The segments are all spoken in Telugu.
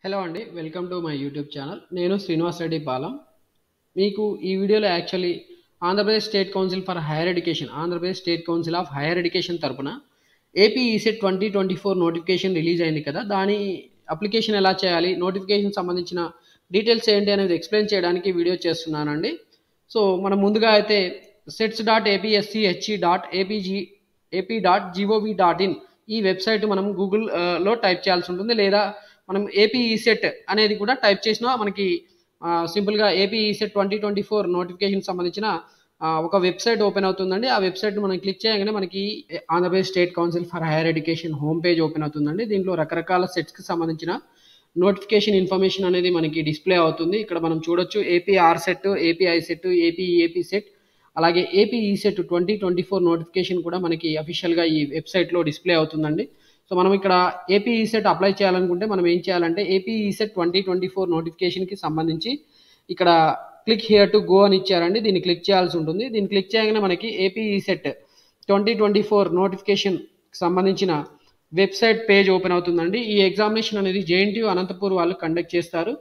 హలో అండి. Welcome to my YouTube channel. నేను శ్రీనివాస్ రెడ్డి పాలెం. మీకు ఈ వీడియోలో actually Andhra Pradesh state council for higher education, Andhra Pradesh state council of higher education తరపున ఏపీ ఈసెట్ 2024 నోటిఫికేషన్ రిలీజ్ అయింది కదా! దాని అప్లికేషన్ ఎలా చేయాలి, నోటిఫికేషన్ సంబంధించిన డీటెయిల్స్ ఏంటి అనేది ఎక్స్‌ప్లెయిన్ చేయడానికి వీడియో చేస్తున్నానండి. సో, మనం ముందుగా అయితే sets.apsc.apg.gov.in ఈ వెబ్‌సైట్ మనం గూగుల్ లో టైప్ చేయాల్సి ఉంటుంది. లేదా మనం ఏపీ ఈసెట్ అనేది కూడా టైప్ చేసినా మనకి సింపుల్‌గా ఏపీ ఈసెట్ 2024 నోటిఫికేషన్ సంబంధించిన ఒక వెబ్‌సైట్ ఓపెన్ అవుతుందండి. ఆ వెబ్‌సైట్‌ని మనం క్లిక్ చేయగానే మనకి Andhra Pradesh state council for higher education home page open అవుతుందండి. దీంట్లో రకరకాల సెట్స్‌కి సంబంధించిన నోటిఫికేషన్ ఇన్ఫర్మేషన్ అనేది మనకి డిస్‌ప్లే అవుతుంది. ఇక్కడ మనం చూడొచ్చు AP ఆర్‌సెట్, AP ICET, AP AP set, అలాగే ఏపీ ఈసెట్ 2024 నోటిఫికేషన్ కూడా మనకి అఫీషియల్‌గా ఈ వెబ్‌సైట్‌లో డిస్‌ప్లే అవుతుందండి. సో, మనం ఇక్కడ ఏపీ ఈసెట్ అప్లై చేయాలనుకుంటే మనం ఏం చేయాలంటే ఏపీ ఈసెట్ 2024 నోటిఫికేషన్‌కి సంబంధించి ఇక్కడ క్లిక్ హియర్ టు గో అని ఇచ్చారండి. దీన్ని క్లిక్ చేయాల్సి ఉంటుంది. దీన్ని క్లిక్ చేయగానే మనకి ఏపీ ఈసెట్ 2024 నోటిఫికేషన్‌కి సంబంధించిన వెబ్‌సైట్ పేజ్ ఓపెన్ అవుతుందండి. ఈ ఎగ్జామినేషన్ అనేది జేఎన్‌టీయూ అనంతపూర్ వాళ్ళు కండక్ట్ చేస్తారు.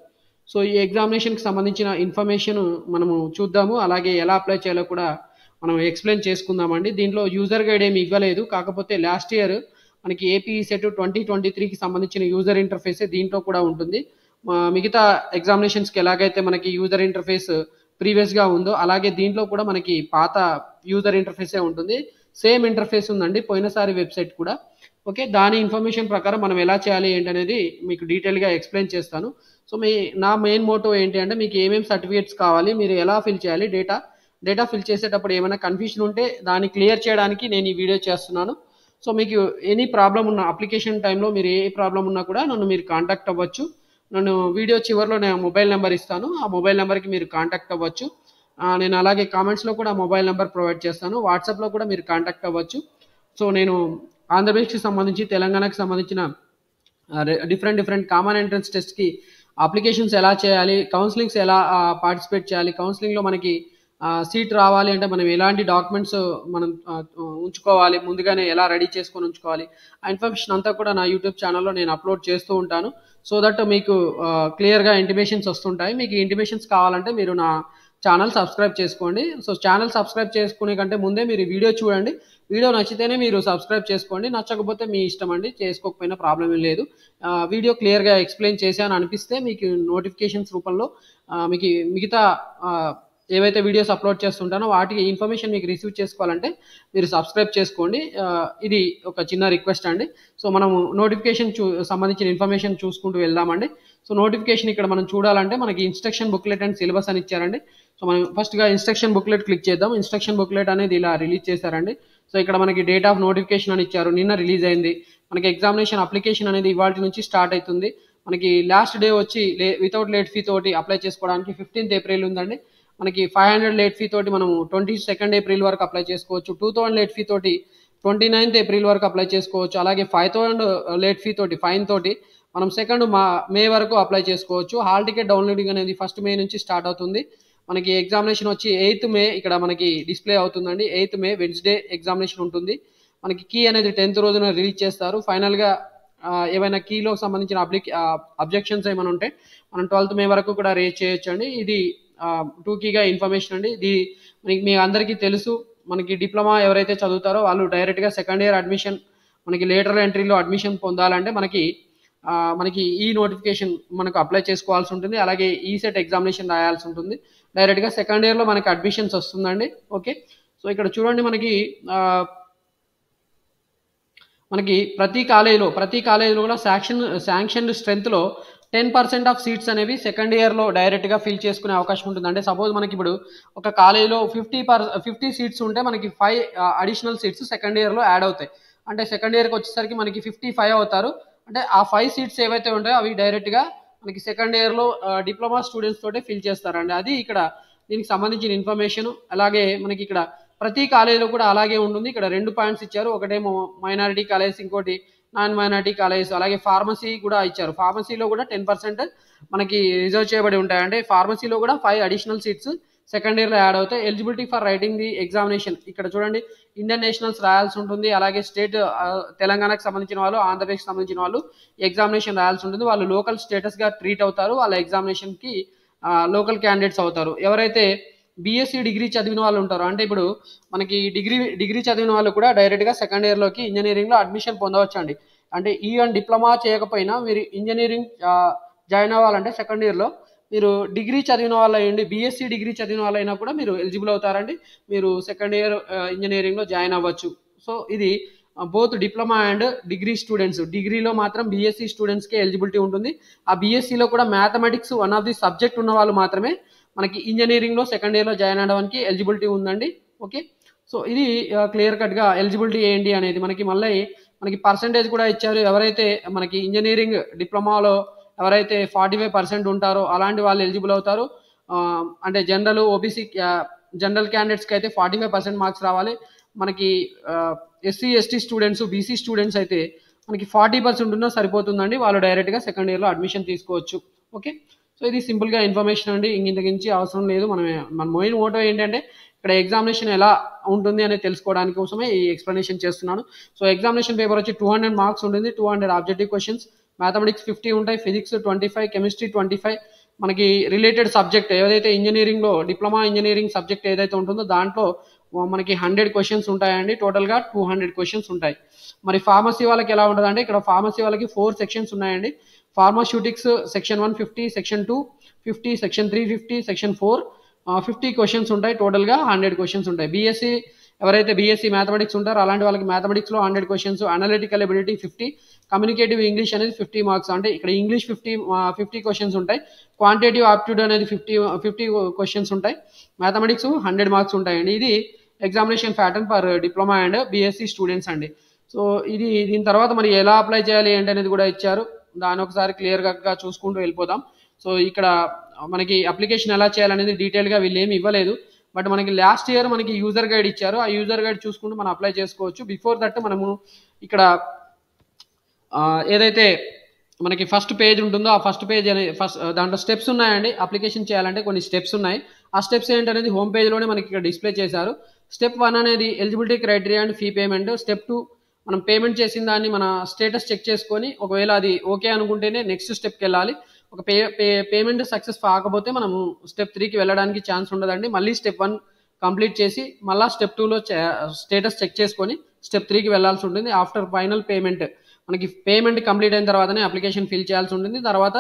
సో, ఈ ఎగ్జామినేషన్‌కి సంబంధించిన ఇన్ఫర్మేషన్ మనము చూద్దాము. అలాగే ఎలా అప్లై చేయాలో కూడా మనం ఎక్స్‌ప్లెయిన్ చేసుకుందామండి. దీంట్లో యూజర్ గైడ్ ఏమి ఇవ్వలేదు. కాకపోతే లాస్ట్ ఇయర్ మనకి ఏపీ ఈసెట్ 2023కి సంబంధించిన యూజర్ ఇంటర్ఫేసే దీంట్లో కూడా ఉంటుంది. మిగతా ఎగ్జామినేషన్స్‌కి ఎలాగైతే మనకి యూజర్ ఇంటర్ఫేస్ ప్రీవియస్‌గా ఉందో అలాగే దీంట్లో కూడా మనకి పాత యూజర్ ఇంటర్ఫేసే ఉంటుంది. సేమ్ ఇంటర్ఫేస్ ఉందండి పోయినసారి వెబ్‌సైట్ కూడా. ఓకే. దాని ఇన్ఫర్మేషన్ ప్రకారం మనం ఎలా చేయాలి ఏంటనేది మీకు డీటెయిల్‌గా ఎక్స్‌ప్లెయిన్ చేస్తాను. సో, నా మెయిన్ మోటో ఏంటి అంటే మీకు ఏమేమి సర్టిఫికేట్స్ కావాలి, మీరు ఎలా ఫిల్ చేయాలి, డేటా ఫిల్ చేసేటప్పుడు ఏమైనా కన్‌ఫ్యూజన్ ఉంటే దాన్ని క్లియర్ చేయడానికి నేను ఈ వీడియో చేస్తున్నాను. సో, మీకు ఎనీ ప్రాబ్లమ్ ఉన్న అప్లికేషన్ టైమ్‌లో మీరు ఏ ప్రాబ్లమ్ ఉన్నా కూడా నన్ను మీరు కాంటాక్ట్ అవ్వచ్చు. నన్ను వీడియో చివరిలో నా మొబైల్ నంబర్ ఇస్తాను. ఆ మొబైల్ నంబర్‌కి మీరు కాంటాక్ట్ అవ్వచ్చు. నేను అలాగే కామెంట్స్‌లో కూడా మొబైల్ నంబర్ ప్రొవైడ్ చేస్తాను. వాట్సాప్‌లో కూడా మీరు కాంటాక్ట్ అవ్వచ్చు. సో, నేను ఆంధ్రప్రదేశ్‌కి సంబంధించి, తెలంగాణకి సంబంధించిన డిఫరెంట్ కామన్ ఎంట్రన్స్ టెస్ట్‌కి అప్లికేషన్స్ ఎలా చేయాలి, కౌన్సెలింగ్స్ ఎలా పార్టిసిపేట్ చేయాలి, కౌన్సెలింగ్‌లో మనకి సీట్ రావాలి అంటే మనం ఎలాంటి డాక్యుమెంట్స్ మనం ఉంచుకోవాలి, ముందుగానే ఎలా రెడీ చేసుకొని ఉంచుకోవాలి, ఆ ఇన్ఫర్మేషన్ అంతా కూడా నా యూట్యూబ్ ఛానల్‌లో నేను అప్లోడ్ చేస్తూ ఉంటాను. సో దట్ మీకు క్లియర్‌గా ఇంటిమేషన్స్ వస్తుంటాయి. మీకు ఇంటిమేషన్స్ కావాలంటే మీరు నా ఛానల్ సబ్స్క్రైబ్ చేసుకోండి. సో, ఛానల్ సబ్స్క్రైబ్ చేసుకునే కంటే ముందే మీరు ఈ వీడియో చూడండి. వీడియో నచ్చితేనే మీరు సబ్స్క్రైబ్ చేసుకోండి. నచ్చకపోతే మీ ఇష్టం అండి. చేసుకోకపోయినా ప్రాబ్లమ్ ఏం లేదు. వీడియో క్లియర్‌గా ఎక్స్‌ప్లెయిన్ చేశాను అనిపిస్తే మీకు నోటిఫికేషన్స్ రూపంలో మీకు మిగతా ఏవైతే వీడియోస్ అప్లోడ్ చేస్తుంటానో వాటికి ఇన్ఫర్మేషన్ మీకు రిసీవ్ చేసుకోవాలంటే మీరు సబ్స్క్రైబ్ చేసుకోండి. ఇది ఒక చిన్న రిక్వెస్ట్ అండి. సో, మనము నోటిఫికేషన్ సంబంధించిన ఇన్ఫర్మేషన్ చూసుకుంటూ వెళ్దామండి. సో, నోటిఫికేషన్ ఇక్కడ మనం చూడాలంటే మనకి ఇన్స్ట్రక్షన్ బుక్లెట్ అండ్ సిలబస్ అని ఇచ్చారండి. సో, మనం ఫస్ట్‌గా ఇన్స్ట్రక్షన్ బుక్లెట్ క్లిక్ చేద్దాం. ఇన్స్ట్రక్షన్ బుక్లెట్ అనేది ఇలా రిలీజ్ చేశారండి. సో, ఇక్కడ మనకి డేట్ ఆఫ్ నోటిఫికేషన్ అని ఇచ్చారు. నిన్న రిలీజ్ అయింది. మనకి ఎగ్జామినేషన్ అప్లికేషన్ అనేది ఇవాల్టి నుంచి స్టార్ట్ అవుతుంది. మనకి లాస్ట్ డే వచ్చి వితౌట్ లేట్ ఫీ తోటి అప్లై చేసుకోవడానికి 15th ఏప్రిల్ ఉందండి. మనకి 500 లేట్ ఫీ తోటి మనము 22nd ఏప్రిల్ వరకు అప్లై చేసుకోవచ్చు. 2000 లేట్ ఫీ తోటి 29th ఏప్రిల్ వరకు అప్లై చేసుకోవచ్చు. అలాగే 5000 లేట్ ఫీ తోటి ఫైన్ తోటి మనం 2nd మే వరకు అప్లై చేసుకోవచ్చు. హాల్ టికెట్ డౌన్లోడింగ్ అనేది 1st మే నుంచి స్టార్ట్ అవుతుంది. మనకి ఎగ్జామినేషన్ వచ్చి 8th మే ఇక్కడ మనకి డిస్‌ప్లే అవుతుందండి. 8th మే వెడ్నెస్‌డే ఎగ్జామినేషన్ ఉంటుంది. మనకి కీ అనేది 10th రోజున రిలీజ్ చేస్తారు. ఫైనల్‌గా ఏవైనా కీలో సంబంధించిన అబ్జెక్షన్స్ ఏమైనా ఉంటే మనం 12th మే వరకు కూడా రేజ్ చేయొచ్చండి. ఇది టూకీగా ఇన్ఫర్మేషన్ అండి. ఇది మీ అందరికీ తెలుసు. మనకి డిప్లొమా ఎవరైతే చదువుతారో వాళ్ళు డైరెక్ట్‌గా సెకండ్ ఇయర్ అడ్మిషన్ మనకి లేటరల్ ఎంట్రీలో అడ్మిషన్ పొందాలంటే మనకి ఈ నోటిఫికేషన్ మనకు అప్లై చేసుకోవాల్సి ఉంటుంది. అలాగే ఈసెట్ ఎగ్జామినేషన్ రాయాల్సి ఉంటుంది. డైరెక్ట్‌గా సెకండ్ ఇయర్‌లో మనకి అడ్మిషన్స్ వస్తుందండి. ఓకే. సో, ఇక్కడ చూడండి మనకి ప్రతి కాలేజీలో కూడా శాంక్షన్డ్ స్ట్రెంత్‌లో 10% ఆఫ్ సీట్స్ అనేవి సెకండ్ ఇయర్‌లో డైరెక్ట్‌గా ఫిల్ చేసుకునే అవకాశం ఉంటుంది. అంటే సపోజ్ మనకిప్పుడు ఒక కాలేజీలో 50 సీట్స్ ఉంటే మనకి 5 అడిషనల్ సీట్స్ సెకండ్ ఇయర్‌లో యాడ్ అవుతాయి. అంటే సెకండ్ ఇయర్‌కి వచ్చేసరికి మనకి 55 అవుతారు. అంటే ఆ 5 సీట్స్ ఏవైతే ఉంటాయో అవి డైరెక్ట్‌గా మనకి సెకండ్ ఇయర్‌లో డిప్లొమా స్టూడెంట్స్ తోటే ఫిల్ చేస్తారండి. అది ఇక్కడ దీనికి సంబంధించిన ఇన్ఫర్మేషన్. అలాగే మనకి ఇక్కడ ప్రతి కాలేజీలో కూడా అలాగే ఉంటుంది. ఇక్కడ 2 పాయింట్స్ ఇచ్చారు. ఒకటేమో మైనారిటీ కాలేజ్, ఇంకోటి నాన్ మైనారిటీ కాలేజ్. అలాగే ఫార్మసీ కూడా ఇచ్చారు. ఫార్మసీలో కూడా 10% మనకి రిజర్వ్ చేయబడి ఉంటాయి. అంటే ఫార్మసీలో కూడా 5 అడిషనల్ సీట్స్ సెకండ్ ఇయర్లో యాడ్ అవుతాయి. Eligibility for writing the examination ఇక్కడ చూడండి, ఇండియన్ నేషనల్స్ రాయాల్సి ఉంటుంది. అలాగే స్టేట్ తెలంగాణకు సంబంధించిన వాళ్ళు, ఆంధ్రప్రదేశ్కి సంబంధించిన వాళ్ళు ఎగ్జామినేషన్ రాయాల్సి ఉంటుంది. వాళ్ళు లోకల్ స్టేటస్గా ట్రీట్ అవుతారు. వాళ్ళ ఎగ్జామినేషన్కి లోకల్ క్యాండిడేట్స్ అవుతారు. ఎవరైతే బీఎస్సీ డిగ్రీ చదివిన వాళ్ళు ఉంటారు, అంటే ఇప్పుడు మనకి డిగ్రీ చదివిన వాళ్ళు కూడా డైరెక్ట్గా సెకండ్ ఇయర్లోకి ఇంజనీరింగ్లో అడ్మిషన్ పొందవచ్చు అండి. అంటే ఈవెన్ డిప్లొమా చేయకపోయినా మీరు ఇంజనీరింగ్ జాయిన్ అవ్వాలంటే సెకండ్ ఇయర్లో మీరు డిగ్రీ చదివిన వాళ్ళు అయ్యండి, బీఎస్సీ డిగ్రీ చదివిన వాళ్ళైనా కూడా మీరు ఎలిజిబుల్ అవుతారండి. మీరు సెకండ్ ఇయర్ ఇంజనీరింగ్లో జాయిన్ అవ్వచ్చు. సో ఇది both diploma and degree students. డిగ్రీలో మాత్రం బీఎస్సీ స్టూడెంట్స్కే ఎలిజిబిలిటీ ఉంటుంది. ఆ బీఎస్సీలో కూడా mathematics one of the subject ఉన్న వాళ్ళు మాత్రమే మనకి ఇంజనీరింగ్లో సెకండ్ ఇయర్లో జాయిన్ అవ్వడానికి ఎలిజిబిలిటీ ఉందండి. ఓకే, సో ఇది క్లియర్ కట్గా ఎలిజిబిలిటీ ఏంటి అనేది మనకి పర్సంటేజ్ కూడా ఇచ్చారు. ఎవరైతే మనకి ఇంజనీరింగ్ డిప్లొమాలో ఎవరైతే 45% ఉంటారో అలాంటి వాళ్ళు ఎలిజిబుల్ అవుతారు. అంటే జనరల్ ఓబీసీ జనరల్ క్యాండిడేట్స్కి అయితే 45% మార్క్స్ రావాలి. మనకి SC ST students, BC students అయితే మనకి 40% ఉన్నా సరిపోతుందండి. వాళ్ళు డైరెక్ట్గా సెకండ్ ఇయర్లో అడ్మిషన్ తీసుకోవచ్చు. ఓకే, సో ఇది సింపుల్గా ఇన్ఫర్మేషన్ అండి. ఇంతకించి అవసరం లేదు. మన మెయిన్ మోటో ఏంటంటే ఇక్కడ ఎగ్జామినేషన్ ఎలా ఉంటుంది అనేది తెలుసుకోవడానికి కోసమే ఈ ఎక్స్ప్లెనేషన్ చేస్తున్నాను. సో ఎగ్జామినేషన్ పేపర్ వచ్చి 200 మార్క్స్ ఉంటుంది. 200 ఆబ్జెక్టివ్ క్వశ్చన్స్, మ్యాథమెటిక్స్ 50 ఉంటాయి, ఫిజిక్స్ 25, కెమిస్ట్రీ 25. మనకి రిలేటెడ్ సబ్జెక్ట్ ఏదైతే ఇంజనీరింగ్లో డిప్లొమా ఇంజనీరింగ్ సబ్జెక్ట్ ఏదైతే ఉంటుందో దాంట్లో మనకి 100 క్వశ్చన్స్ ఉంటాయండి. టోటల్గా 200 క్వశ్చన్స్ ఉంటాయి. మరి ఫార్మసీ వాళ్ళకి ఎలా ఉంటుంది అంటే ఇక్కడ ఫార్మసీ వాళ్ళకి 4 సెక్షన్స్ ఉన్నాయండి. Pharmaceutics section 1 50, section 2 50, section 3 50, section 4 50 questions ఉంటాయి. టోటల్గా 100 క్వశ్చన్స్ ఉంటాయి. ఎవరైతే బీఎస్సీ మ్యాథమెటిక్స్ ఉంటారో అలాంటి వాళ్ళకి మ్యాథమెటిక్స్లో 100 questions, analytical ability 50, communicative English అనేది 50 మార్క్స్. అంటే ఇక్కడ ఇంగ్లీష్ 50 క్వశ్చన్స్ ఉంటాయి. క్వాంటిటేటివ్ ఆప్టిట్యూడ్ అనేది 50 క్వశ్చన్స్ ఉంటాయి. మ్యాథమెటిక్స్ 100 మార్క్స్ ఉంటాయండి. ఇది examination pattern for diploma and BSc students అండి. సో దీని తర్వాత మరి ఎలా అప్లై చేయాలి ఏంటి అనేది కూడా ఇచ్చారు. దాని ఒకసారి క్లియర్గా చూసుకుంటూ వెళ్ళిపోదాం. సో ఇక్కడ మనకి అప్లికేషన్ ఎలా చేయాలనేది డీటెయిల్గా వీళ్ళు ఏమి ఇవ్వలేదు. బట్ మనకి లాస్ట్ ఇయర్ మనకి యూజర్ గైడ్ ఇచ్చారు. ఆ యూజర్ గైడ్ చూసుకుంటూ మనం అప్లై చేసుకోవచ్చు. బిఫోర్ దట్ మనము ఇక్కడ ఏదైతే మనకి ఫస్ట్ పేజ్ ఉంటుందో ఆ ఫస్ట్ పేజ్ అనేది దాంట్లో స్టెప్స్ ఉన్నాయండి. అప్లికేషన్ చేయాలంటే కొన్ని స్టెప్స్ ఉన్నాయి. ఆ స్టెప్స్ ఏంటనేది హోమ్ పేజ్లోనే మనకి ఇక్కడ డిస్ప్లే చేశారు. స్టెప్ 1 అనేది eligibility criteria and fee payment. Step 2 మనం పేమెంట్ చేసిన దాన్ని మన స్టేటస్ చెక్ చేసుకొని ఒకవేళ అది ఓకే అనుకుంటేనే నెక్స్ట్ స్టెప్కి వెళ్ళాలి. ఒక పేమెంట్ సక్సెస్ కాకపోతే మనము స్టెప్ 3కి వెళ్ళడానికి ఛాన్స్ ఉండదండి. మళ్ళీ స్టెప్ 1 కంప్లీట్ చేసి మళ్ళీ స్టెప్ 2లో స్టేటస్ చెక్ చేసుకొని స్టెప్ 3కి వెళ్ళాల్సి ఉంటుంది. ఆఫ్టర్ ఫైనల్ పేమెంట్ మనకి పేమెంట్ కంప్లీట్ అయిన తర్వాతనే అప్లికేషన్ ఫిల్ చేయాల్సి ఉంటుంది. తర్వాత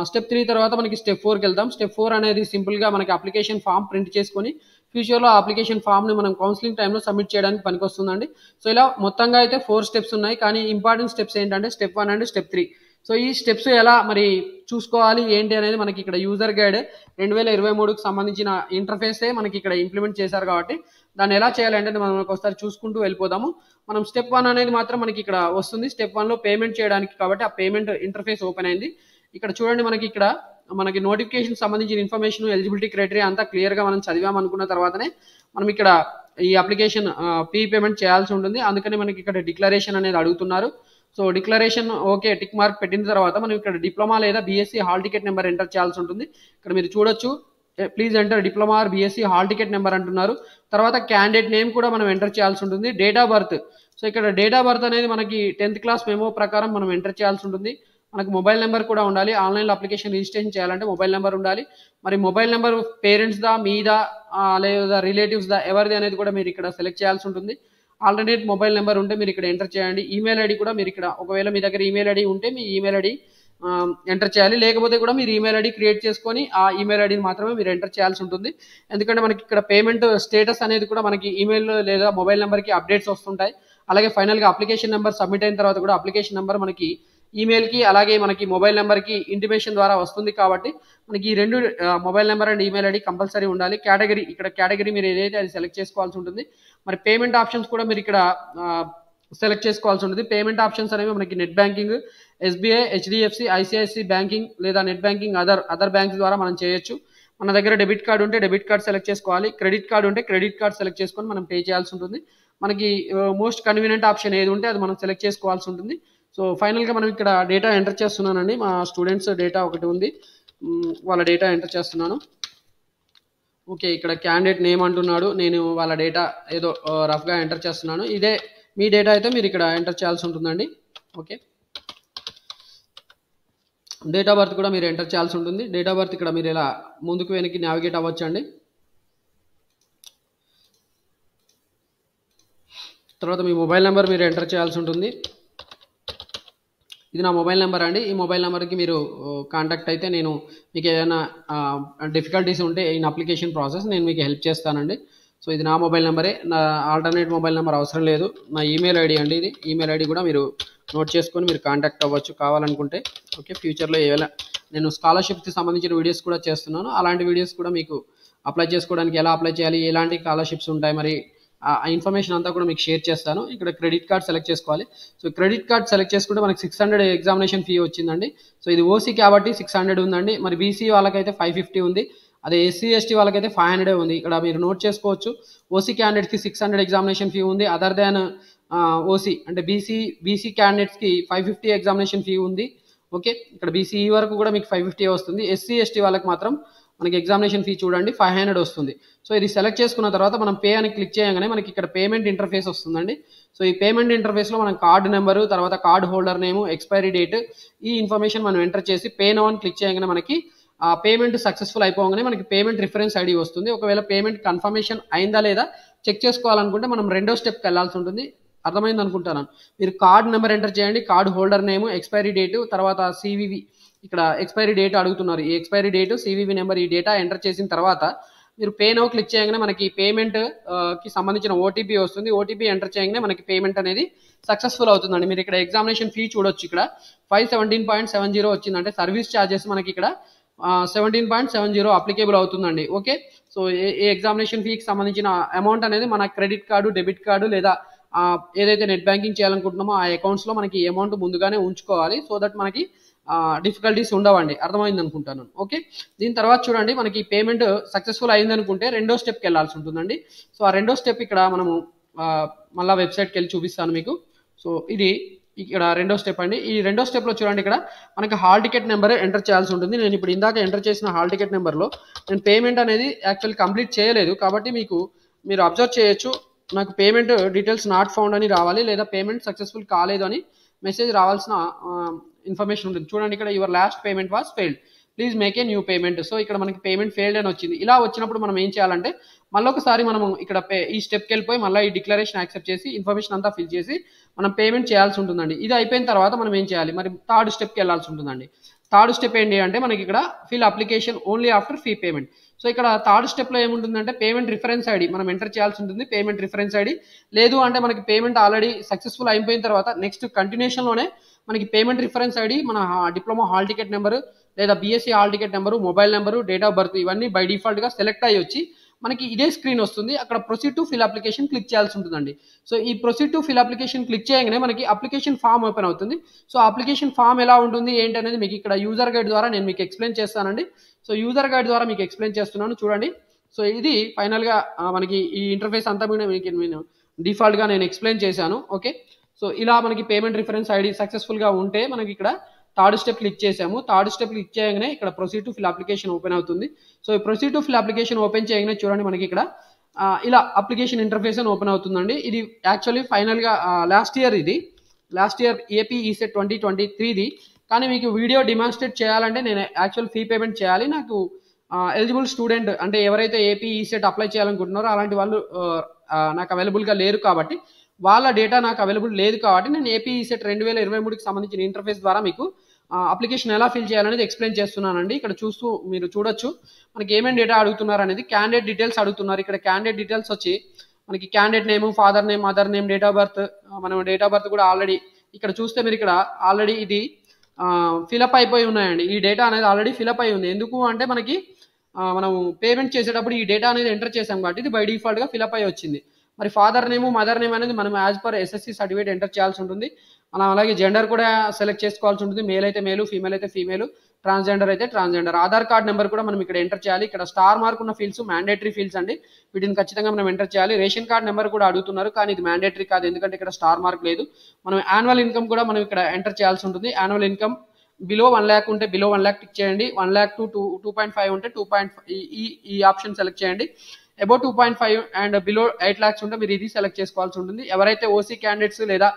స్టెప్ 3 తర్వాత మనకి స్టెప్ 4కి వెళ్తాం. స్టెప్ 4 అనేది సింపుల్గా మనకి అప్లికేషన్ ఫామ్ ప్రింట్ చేసుకొని ఫ్యూచర్లో ఆ అప్లికేషన్ ఫామ్ని మనం కౌన్సిలింగ్ టైంలో సబ్మిట్ చేయడానికి పనికొస్తుందండి. సో ఇలా మొత్తంగా అయితే 4 స్టెప్స్ ఉన్నాయి. కానీ ఇంపార్టెంట్ స్టెప్స్ ఏంటంటే స్టెప్ 1 అండ్ స్టెప్ 3. సో ఈ స్టెప్స్ ఎలా మరి చూసుకోవాలి ఏంటి అనేది మనకి ఇక్కడ యూజర్ గైడ్ 2023కి సంబంధించిన ఇంటర్ఫేసే మనకి ఇక్కడ ఇంప్లిమెంట్ చేశారు. కాబట్టి దాన్ని ఎలా చేయాలంటే మనం ఒకసారి చూసుకుంటూ వెళ్ళిపోదాము. మనం స్టెప్ 1 అనేది మాత్రం మనకి ఇక్కడ వస్తుంది. స్టెప్ 1లో పేమెంట్ చేయడానికి కాబట్టి ఆ పేమెంట్ ఇంటర్ఫేస్ ఓపెన్ అయింది. ఇక్కడ చూడండి, మనకి నోటిఫికేషన్ సంబంధించిన ఇన్ఫర్మేషన్, ఎలిజిబిలిటీ క్రైటీరియా అంతా క్లియర్గా మనం చదివామనుకున్న తర్వాతనే మనం ఇక్కడ ఈ అప్లికేషన్ ఫీ పేమెంట్ చేయాల్సి ఉంటుంది. అందుకని మనకి ఇక్కడ డిక్లరేషన్ అనేది అడుగుతున్నారు. So declaration okay tick mark పెట్టిన తర్వాత మనం ఇక్కడ డిప్లొమా లేదా BSc hall ticket number enter చేయాల్సి ఉంటుంది. ఇక్కడ మీరు చూడొచ్చు, please enter diploma or BSc hall ticket number అంటున్నారు. తర్వాత క్యాండిడేట్ నేమ్ కూడా మనం ఎంటర్ చేయాల్సి ఉంటుంది. డేట్ ఆఫ్ బర్త్, సో ఇక్కడ డేట్ ఆఫ్ బర్త్ అనేది మనకి 10th క్లాస్ మెమో ప్రకారం మనం ఎంటర్ చేయాల్సి ఉంటుంది. మనకు మొబైల్ నెంబర్ కూడా ఉండాలి. ఆన్లైన్లో అప్లికేషన్ రిజిస్ట్రేషన్ చేయాలంటే మొబైల్ నెంబర్ ఉండాలి. మరి మొబైల్ నెంబర్ పేరెంట్స్దా, మీదా లేదా రిలేటివ్స్దా, ఎవరిది అనేది కూడా మీరు ఇక్కడ సెలెక్ట్ చేయాల్సి ఉంటుంది. ఆల్టర్నేట్ మొబైల్ నెంబర్ ఉంటే మీరు ఇక్కడ ఎంటర్ చేయండి. ఈమెయిల్ ఐడి కూడా మీరు ఇక్కడ, ఒకవేళ మీ దగ్గర ఈమెయిల్ ఐడి ఉంటే మీ ఈమెయిల్ ఐడి ఎంటర్ చేయాలి. లేకపోతే కూడా మీరు ఈమెయిల్ ఐడి క్రియేట్ చేసుకొని ఆ ఈమెయిల్ ఐడిని మాత్రమే మీరు ఎంటర్ చేయాల్సి ఉంటుంది. ఎందుకంటే మనకి ఇక్కడ పేమెంట్ స్టేటస్ అనేది కూడా మనకి ఈమెయిల్ లేదా మొబైల్ నెంబర్కి అప్డేట్స్ వస్తుంటాయి. అలాగే ఫైనల్గా అప్లికేషన్ నెంబర్ సబ్మిట్ అయిన తర్వాత కూడా అప్లికేషన్ నెంబర్ మనకి ఈమెయిల్కి అలాగే మనకి మొబైల్ నెంబర్కి ఇంటిమేషన్ ద్వారా వస్తుంది. కాబట్టి మనకి ఈ 2 mobile number and email ID compulsory ఉండాలి. కేటగిరీ మీరు ఏదైతే అది సెలెక్ట్ చేసుకోవాల్సి ఉంటుంది. మరి పేమెంట్ ఆప్షన్స్ కూడా మీరు ఇక్కడ సెలెక్ట్ చేసుకోవాల్సి ఉంటుంది. పేమెంట్ ఆప్షన్స్ అనేవి మనకి net banking, SBI, HDFC, ICICI banking లేదా నెట్ బ్యాంకింగ్ అదర్ బ్యాంక్స్ ద్వారా మనం చేయొచ్చు. మన దగ్గర డెబిట్ కార్డు ఉంటే డెబిట్ కార్డ్ సెలెక్ట్ చేసుకోవాలి. క్రెడిట్ కార్డు ఉంటే క్రెడిట్ కార్డ్ సెలెక్ట్ చేసుకొని మనం పే చేయాల్సి ఉంటుంది. మనకి మోస్ట్ కన్వీనియంట్ ఆప్షన్ ఏది ఉంటే అది మనం సెలెక్ట్ చేసుకోవాల్సి ఉంటుంది. సో ఫైనల్గా మనం ఇక్కడ డేటా ఎంటర్ చేస్తున్నానండి. మా స్టూడెంట్స్ డేటా ఒకటి ఉంది, వాళ్ళ డేటా ఎంటర్ చేస్తున్నాను. ఓకే. ఇక్కడ క్యాండిడేట్ నేమ్ అంటున్నాడు. నేను వాళ్ళ డేటా ఏదో రఫ్‌గా ఎంటర్ చేస్తున్నాను. ఇదే మీ డేటా అయితే మీరు ఇక్కడ ఎంటర్ చేయాల్సి ఉంటుందండి. ఓకే. డేట్ ఆఫ్ బర్త్ కూడా మీరు ఎంటర్ చేయాల్సి ఉంటుంది. డేట్ ఆఫ్ బర్త్ ఇక్కడ మీరు ఇలా ముందుకు వెనక్కి నావిగేట్ అవ్వచ్చండి. తర్వాత మీ మొబైల్ నెంబర్ మీరు ఎంటర్ చేయాల్సి ఉంటుంది. ఇది నా మొబైల్ నెంబర్ అండి. ఈ మొబైల్ నెంబర్కి మీరు కాంటాక్ట్ అయితే నేను మీకు ఏదైనా డిఫికల్టీస్ ఉంటే ఇన్ అప్లికేషన్ ప్రాసెస్ నేను మీకు హెల్ప్ చేస్తానండి. సో ఇది నా మొబైల్ నెంబరే. నా ఆల్టర్నేట్ మొబైల్ నెంబర్ అవసరం లేదు. నా ఈమెయిల్ ఐడి అండి ఇది. ఈమెయిల్ ఐడి కూడా మీరు నోట్ చేసుకొని మీరు కాంటాక్ట్ అవ్వచ్చు కావాలనుకుంటే. ఓకే. ఫ్యూచర్లో ఏమైనా నేను స్కాలర్షిప్కి సంబంధించిన వీడియోస్ కూడా చేస్తున్నాను. అలాంటి వీడియోస్ కూడా మీకు అప్లై చేసుకోవడానికి ఎలా అప్లై చేయాలి, ఎలాంటి స్కాలర్షిప్స్ ఉంటాయి, మరి ఆ ఇన్ఫర్మేషన్ అంతా కూడా మీకు షేర్ చేస్తాను. ఇక్కడ క్రెడిట్ కార్డ్ సెలెక్ట్ చేసుకోవాలి. సో క్రెడిట్ కార్డ్ సెలెక్ట్ చేసుకుంటే మనకి 600 ఎగ్జామినేషన్ ఫీ వచ్చిందండి. సో ఇది ఓసీ కాబట్టి 600 ఉందండి. మరి బీసీ వాళ్ళకైతే 550 ఉంది. అదే ఎస్సీ ఎస్టీ వాళ్ళకైతే 500 ఉంది. ఇక్కడ మీరు నోట్ చేసుకోవచ్చు. ఓసీ క్యాండిడేట్స్కి 600 ఎగ్జామినేషన్ ఫీ ఉంది. అదర్ దాన్ ఓసీ అంటే బీసీ క్యాండిడేట్స్కి 550 ఎగ్జామినేషన్ ఫీ ఉంది. ఓకే. ఇక్కడ బీసీఈ వరకు కూడా మీకు 550 వస్తుంది. ఎస్సీ ఎస్టీ వాళ్ళకి మాత్రం మనకి ఎగ్జామినేషన్ ఫీ చూడండి 500 వస్తుంది. సో ఇది సెలెక్ట్ చేసుకున్న తర్వాత మనం పే అని క్లిక్ చేయగానే మనకి ఇక్కడ పేమెంట్ ఇంటర్ఫేస్ వస్తుందండి. సో ఈ పేమెంట్ ఇంటర్ఫేస్లో మనం కార్డు నెంబరు, తర్వాత కార్డు హోల్డర్ నేము, ఎక్స్పైరీ డేట్, ఈ ఇన్ఫర్మేషన్ మనం ఎంటర్ చేసి పే నౌ అని క్లిక్ చేయగానే మనకి ఆ పేమెంట్ సక్సెస్ఫుల్ అయిపోగానే మనకి పేమెంట్ రిఫరెన్స్ ఐడి వస్తుంది. ఒకవేళ పేమెంట్ కన్ఫర్మేషన్ అయిందా లేదా చెక్ చేసుకోవాలనుకుంటే మనం రెండో స్టెప్కి వెళ్ళాల్సి ఉంటుంది. అర్థమైంది అనుకుంటాను. మీరు కార్డ్ నెంబర్ ఎంటర్ చేయండి, కార్డు హోల్డర్ నేము, ఎక్స్పైరీ డేటు, తర్వాత సివివి, ఇక్కడ ఎక్స్పైరీ డేట్ అడుగుతున్నారు. ఈ ఎక్స్పైరీ డేటు, సివివి నెంబర్, ఈ డేటా ఎంటర్ చేసిన తర్వాత మీరు పే నౌ క్లిక్ చేయగానే మనకి పేమెంట్ కి సంబంధించిన ఓటీపీ వస్తుంది. ఓటీపీ ఎంటర్ చేయగానే మనకి పేమెంట్ అనేది సక్సెస్ఫుల్ అవుతుందండి. మీరు ఇక్కడ ఎగ్జామినేషన్ ఫీ చూడొచ్చు. ఇక్కడ 517.70 వచ్చిందంటే సర్వీస్ ఛార్జెస్ మనకి ఇక్కడ 17.70 అప్లికేబుల్ అవుతుందండి. ఓకే. సో ఏ ఎగ్జామినేషన్ ఫీకి సంబంధించిన అమౌంట్ అనేది మన క్రెడిట్ కార్డు, డెబిట్ కార్డు లేదా ఏదైతే నెట్ బ్యాంకింగ్ చేయాలనుకుంటున్నామో ఆ అకౌంట్స్లో మనకి అమౌంట్ ముందుగానే ఉంచుకోవాలి. సో దట్ మనకి డిఫికల్టీస్ ఉండవండి. అర్థమైంది అనుకుంటాను. ఓకే. దీని తర్వాత చూడండి మనకి పేమెంట్ సక్సెస్ఫుల్ అయింది అనుకుంటే రెండో స్టెప్కి వెళ్ళాల్సి ఉంటుందండి. సో ఆ రెండో స్టెప్ ఇక్కడ మనము మళ్ళీ వెబ్సైట్కి వెళ్ళి చూపిస్తాను మీకు. సో ఇది ఇక్కడ రెండో స్టెప్ అండి. ఈ రెండో స్టెప్లో చూడండి ఇక్కడ మనకి హాల్ టికెట్ నెంబర్ ఎంటర్ చేయాల్సి ఉంటుంది. నేను ఇప్పుడు ఇందాక ఎంటర్ చేసిన హాల్ టికెట్ నెంబర్లో నేను పేమెంట్ అనేది యాక్చువల్లీ కంప్లీట్ చేయలేదు కాబట్టి మీరు అబ్జర్వ్ చేయొచ్చు. నాకు పేమెంట్ డీటెయిల్స్ నాట్ ఫౌండ్ అని రావాలి, లేదా పేమెంట్ సక్సెస్ఫుల్ కాలేదు అని మెసేజ్ రావాల్సిన ఇన్ఫర్మేషన్ ఉంటుంది. చూడండి ఇక్కడ your last payment was failed, please make a new payment. So ఇక్కడ మనకి పేమెంట్ ఫెయిల్డ్ అని వచ్చింది. ఇలా వచ్చినప్పుడు మనం ఏం చేయాలంటే మళ్ళొకసారి మనము ఇక్కడ ఈ స్టెప్కి వెళ్ళిపోయి మళ్ళీ ఈ డిక్లరేషన్ యాక్సెప్ట్ చేసి ఇన్ఫర్మేషన్ అంతా ఫిల్ చేసి మనం పేమెంట్ చేయాల్సి ఉంటుందండి. ఇది అయిపోయిన తర్వాత మనం ఏం చేయాలి, మరి థర్డ్ స్టెప్కి వెళ్ళాల్సి ఉంటుందండి. థర్డ్ స్టెప్ ఏంటి అంటే మనకి ఇక్కడ fill application only after fee payment. So ఇక్కడ థర్డ్ స్టెప్లో ఏముంటుందంటే పేమెంట్ రిఫరెన్స్ ఐడి మనం ఎంటర్ చేయాల్సి ఉంటుంది. పేమెంట్ రిఫరెన్స్ ఐడి లేదు అంటే మనకి పేమెంట్ ఆల్రెడీ సక్సెస్ఫుల్ అయిపోయిన తర్వాత నెక్స్ట్ కంటిన్యూషన్లోనే మనకి పేమెంట్ రిఫరెన్స్ ఐడి, మన డిప్లొమా హాల్ టికెట్ నెంబరు లేదా BSc hall ticket number, mobile number, date of birth ఇవన్నీ బై డిఫాల్ట్గా సెలెక్ట్ అయ్యి వచ్చి మనకి ఇదే స్క్రీన్ వస్తుంది. అక్కడ proceed to fill application click చేయాల్సి ఉంటుందండి. సో ఈ proceed to fill application click చేయగానే మనకి అప్లికేషన్ ఫామ్ ఓపెన్ అవుతుంది. సో అప్లికేషన్ ఫామ్ ఎలా ఉంటుంది ఏంటి అనేది మీకు ఇక్కడ యూజర్ గైడ్ ద్వారా నేను మీకు ఎక్స్ప్లెయిన్ చేస్తానండి. సో యూజర్ గైడ్ ద్వారా మీకు ఎక్స్ప్లెయిన్ చేస్తున్నాను చూడండి. సో ఇది ఫైనల్గా మనకి ఈ ఇంటర్ఫేస్ అంతా కూడా నేను డిఫాల్ట్గా నేను ఎక్స్ప్లెయిన్ చేశాను. ఓకే. సో ఇలా మనకి పేమెంట్ రిఫరెన్స్ ఐడి సక్సెస్ఫుల్గా ఉంటే మనకి ఇక్కడ థర్డ్ స్టెప్ క్లిక్ చేసాము. థర్డ్ స్టెప్ క్లిక్ చేయగానే ఇక్కడ proceed to fill application open అవుతుంది. సో ఈ proceed to fill application open చేయగానే చూడండి మనకి ఇక్కడ ఇలా అప్లికేషన్ ఇంటర్ఫేస్ అని ఓపెన్ అవుతుందండి. ఇది యాక్చువల్లీ ఫైనల్గా లాస్ట్ ఇయర్ ఏపీ ఈసెట్ 2023ది. కానీ మీకు వీడియో డిమాన్స్ట్రేట్ చేయాలంటే నేను యాక్చువల్ ఫీ పేమెంట్ చేయాలి. నాకు ఎలిజిబుల్ స్టూడెంట్ అంటే ఎవరైతే ఏపీ ఈసెట్ అప్లై చేయాలనుకుంటున్నారో అలాంటి వాళ్ళు నాకు అవైలబుల్గా లేరు కాబట్టి, వాళ్ళ డేటా నాకు అవైలబుల్ లేదు కాబట్టి నేను ఏపీ ఈసెట్ 2023కి సంబంధించిన ఇంటర్ఫేస్ ద్వారా మీకు అప్లికేషన్ ఎలా ఫిల్ చేయాలనేది ఎక్స్ప్లెయిన్ చేస్తున్నానండి. ఇక్కడ మీరు చూడొచ్చు మనకి ఏమేమి డేటా అడుగుతున్నారు అనేది. క్యాండిడేట్ డీటెయిల్స్ అడుగుతున్నారు. ఇక్కడ క్యాండిడేట్ డీటెయిల్స్ వచ్చి మనకి candidate name, father name, mother name, date of birth. మనం డేట్ ఆఫ్ బర్త్ కూడా ఆల్రెడీ ఇక్కడ చూస్తే మీరు ఇక్కడ ఆల్రెడీ ఇది ఫిలప్ అయిపోయి ఉన్నాయండి. ఈ డేటా అనేది ఆల్రెడీ ఫిలప్ అయి ఉంది. ఎందుకు అంటే మనకి మనం పేమెంట్ చేసేటప్పుడు ఈ డేటా అనేది ఎంటర్ చేసాం కాబట్టి ఇది బై డిఫాల్ట్గా ఫిలప్ అయి వచ్చింది. మరి ఫాదర్ నేమ్, మదర్ నేమ్ అనేది మనం as per SSC certificate enter చేయాల్సి ఉంటుంది. మనం అలాగే జెండర్ కూడా సెలెక్ట్ చేసుకోవాల్సి ఉంటుంది. మేల్ అయితే మేలు, ఫీమేల్ అయితే ఫీమేల్, ట్రాన్స్జెండర్ అయితే ట్రాన్స్జెండర్. ఆధార్ కార్డ్ నెంబర్ కూడా మనం ఇక్కడ ఎంటర్ చేయాలి. ఇక్కడ స్టార్ మార్క్ ఉన్న ఫీల్డ్స్ మ్యాండేటరీ ఫీల్డ్స్ అండి. వీటిని ఖచ్చితంగా మనం ఎంటర్ చేయాలి. రేషన్ కార్డ్ నెంబర్ కూడా అడుగుతున్నారు కానీ ఇది మ్యాండేటరీ కాదు, ఎందుకంటే ఇక్కడ స్టార్ మార్క్ లేదు. మనం యాన్యువల్ ఇన్కమ్ కూడా మనం ఇక్కడ ఎంటర్ చేయాల్సి ఉంటుంది. యాన్యువల్ ఇన్కమ్ బిలో 1,00,000 ఉంటే బిలో 1,00,000 టిక్ చేయండి. 1,00,000 టు 2.5 ఉంటే 2.5 ఈ ఆప్షన్ సెలెక్ట్ చేయండి. అబౌవ్ 2.5 అండ్ బిలో 8 lakhs ఉంటే మీరు ఇది సెలెక్ట్ చేసుకోవాల్సి ఉంటుంది. ఎవరైతే ఓసీ క్యాండిడేట్స్ లేదా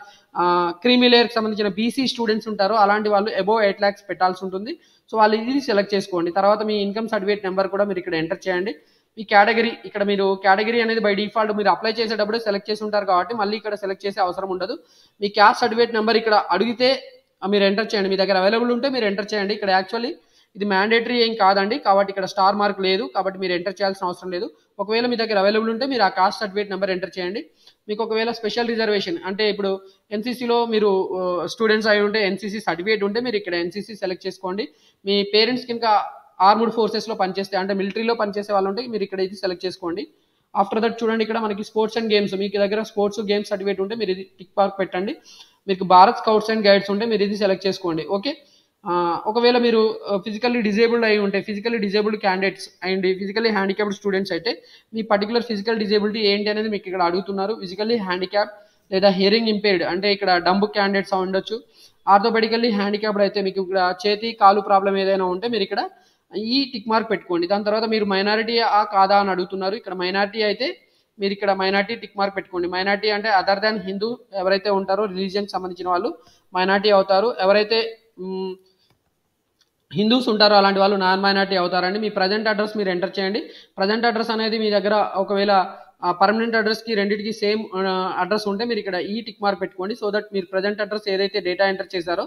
క్రీమీ లేయర్కి సంబంధించిన బీసీ స్టూడెంట్స్ ఉంటారో అలాంటి వాళ్ళు అబౌవ్ 8 lakhs పెట్టాల్సి ఉంటుంది. సో వాళ్ళు ఇది సెలెక్ట్ చేసుకోండి. తర్వాత మీ ఇన్కమ్ సర్టిఫికేట్ నెంబర్ కూడా మీరు ఇక్కడ ఎంటర్ చేయండి. మీ కేటగిరీ ఇక్కడ మీరు కేటగిరీ అనేది బై డిఫాల్ట్ మీరు అప్లై చేసేటప్పుడే సెలెక్ట్ చేసి ఉంటారు కాబట్టి మళ్ళీ ఇక్కడ సెలెక్ట్ చేసే అవసరం ఉండదు. మీ క్యాస్ట్ సర్టిఫికేట్ నెంబర్ ఇక్కడ అడిగితే మీరు ఎంటర్ చేయండి. మీ దగ్గర అవైలబుల్ ఉంటే మీరు ఎంటర్ చేయండి. ఇక్కడ యాక్చువల్లీ ఇది మ్యాండేటరీ ఏం కాదండి, కాబట్టి ఇక్కడ స్టార్ మార్క్ లేదు, కాబట్టి మీరు ఎంటర్ చేయాల్సిన అవసరం లేదు. ఒకవేళ మీ దగ్గర అవైలబుల్ ఉంటే మీరు ఆ కాస్ట్ సర్టిఫికేట్ నెంబర్ ఎంటర్ చేయండి. మీకు ఒకవేళ స్పెషల్ రిజర్వేషన్ అంటే ఇప్పుడు ఎన్సీసీలో మీరు స్టూడెంట్స్ అయి ఉంటే ఎన్సీసీ సర్టిఫికేట్ ఉంటే మీరు ఇక్కడ ఎన్సీసీ సెలెక్ట్ చేసుకోండి. మీ పేరెంట్స్ కింద ఆర్మ్డ్ ఫోర్సెస్లో పనిచేస్తే అంటే మిలిటరీలో పనిచేసే వాళ్ళు ఉంటే మీరు ఇక్కడ ఇది సెలెక్ట్ చేసుకోండి. ఆఫ్టర్ దట్ చూడండి ఇక్కడ మనకి స్పోర్ట్స్ అండ్ గేమ్స్, మీకు దగ్గర స్పోర్ట్స్ గేమ్స్ సర్టిఫికేట్ ఉంటే మీరు ఇది టిక్ మార్క్ పెట్టండి. మీకు భారత్ స్కౌట్స్ అండ్ గైడ్స్ ఉంటే మీరు ఇది సెలెక్ట్ చేసుకోండి. ఓకే, ఒకవేళ మీరు ఫిజికల్లీ డిజేబుల్డ్ అయి ఉంటే physically disabled candidates and physically handicapped students అయితే మీ పర్టికులర్ ఫిజికల్ డిజేబిలిటీ ఏంటి అనేది మీకు ఇక్కడ అడుగుతున్నారు. ఫిజికల్లీ హ్యాండిక్యాప్ లేదా హియరింగ్ ఇంపేర్డ్ అంటే ఇక్కడ డంబ్ క్యాండిడేట్స్ ఉండొచ్చు. ఆర్థోపెడికల్లీ హ్యాండిక్యాప్డ్ అయితే మీకు ఇక్కడ చేతి కాలు ప్రాబ్లం ఏదైనా ఉంటే మీరు ఇక్కడ ఈ టిక్ మార్క్ పెట్టుకోండి. దాని తర్వాత మీరు మైనారిటీ కాదా అని అడుగుతున్నారు. ఇక్కడ మైనారిటీ అయితే మీరు ఇక్కడ మైనారిటీ టిక్ మార్క్ పెట్టుకోండి. మైనారిటీ అంటే అదర్ దాన్ హిందూ ఎవరైతే ఉంటారో రిలీజియన్కి సంబంధించిన వాళ్ళు మైనారిటీ అవుతారు. ఎవరైతే హిందూస్ ఉంటారో అలాంటి వాళ్ళు నాన్ మైనారిటీ అవుతారండి. మీ ప్రజెంట్ అడ్రస్ మీరు ఎంటర్ చేయండి. ప్రజెంట్ అడ్రస్ అనేది మీ దగ్గర ఒకవేళ పర్మనెంట్ అడ్రస్కి రెండింటికి సేమ్ అడ్రస్ ఉంటే మీరు ఇక్కడ ఈ టిక్ మార్క్ పెట్టుకోండి. సో దట్ మీరు ప్రజెంట్ అడ్రస్ ఏదైతే డేటా ఎంటర్ చేశారో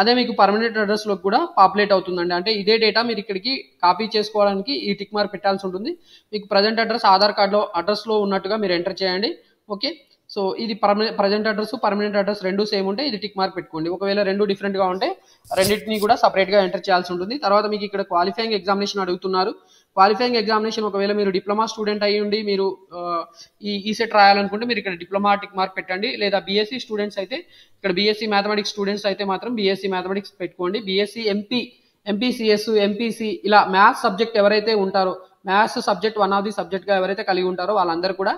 అదే మీకు పర్మనెంట్ అడ్రస్లో కూడా పాపులేట్ అవుతుందండి. అంటే ఇదే డేటా మీరు ఇక్కడికి కాపీ చేసుకోవడానికి ఈ టిక్ మార్క్ పెట్టాల్సి ఉంటుంది. మీకు ప్రజెంట్ అడ్రస్ ఆధార్ కార్డులో అడ్రస్లో ఉన్నట్టుగా మీరు ఎంటర్ చేయండి. ఓకే, సో ఇది ప్రజెంట్ అడ్రస్ పర్మనెంట్ అడ్రస్ రెండు సేమ్ ఉంటే ఇది టిక్ మార్క్ పెట్టుకోండి. ఒకవేళ రెండు డిఫరెంట్గా ఉంటే రెండింటిని కూడా సపరేట్గా ఎంటర్ చేయాల్సి ఉంటుంది. తర్వాత మీకు ఇక్కడ క్వాలిఫైయింగ్ ఎగ్జామినేషన్ అడుగుతున్నారు. క్వాలిఫైయింగ్ ఎగ్జామినేషన్ ఒకవేళ మీరు డిప్లొమా స్టూడెంట్ అయ్యి ఉండి మీరు ఈ ఈసెట్ రాయాలనుకుంటే మీరు ఇక్కడ డిప్లొమా టిక్ మార్క్ పెట్టండి. లేదా బీఎస్సీ స్టూడెంట్స్ అయితే ఇక్కడ బీఎస్సీ మ్యాథమెటిక్స్ స్టూడెంట్స్ అయితే మాత్రం బీఎస్సీ మ్యాథమెటిక్స్ పెట్టుకోండి. బీఎస్సీ ఎంపీసీఎస్ ఎంపీసీ ఇలా మ్యాథ్స్ సబ్జెక్ట్ ఎవరైతే ఉంటారో maths subject one of the సబ్జెక్ట్గా ఎవరైతే కలిగి ఉంటారో వాళ్ళందరూ కూడా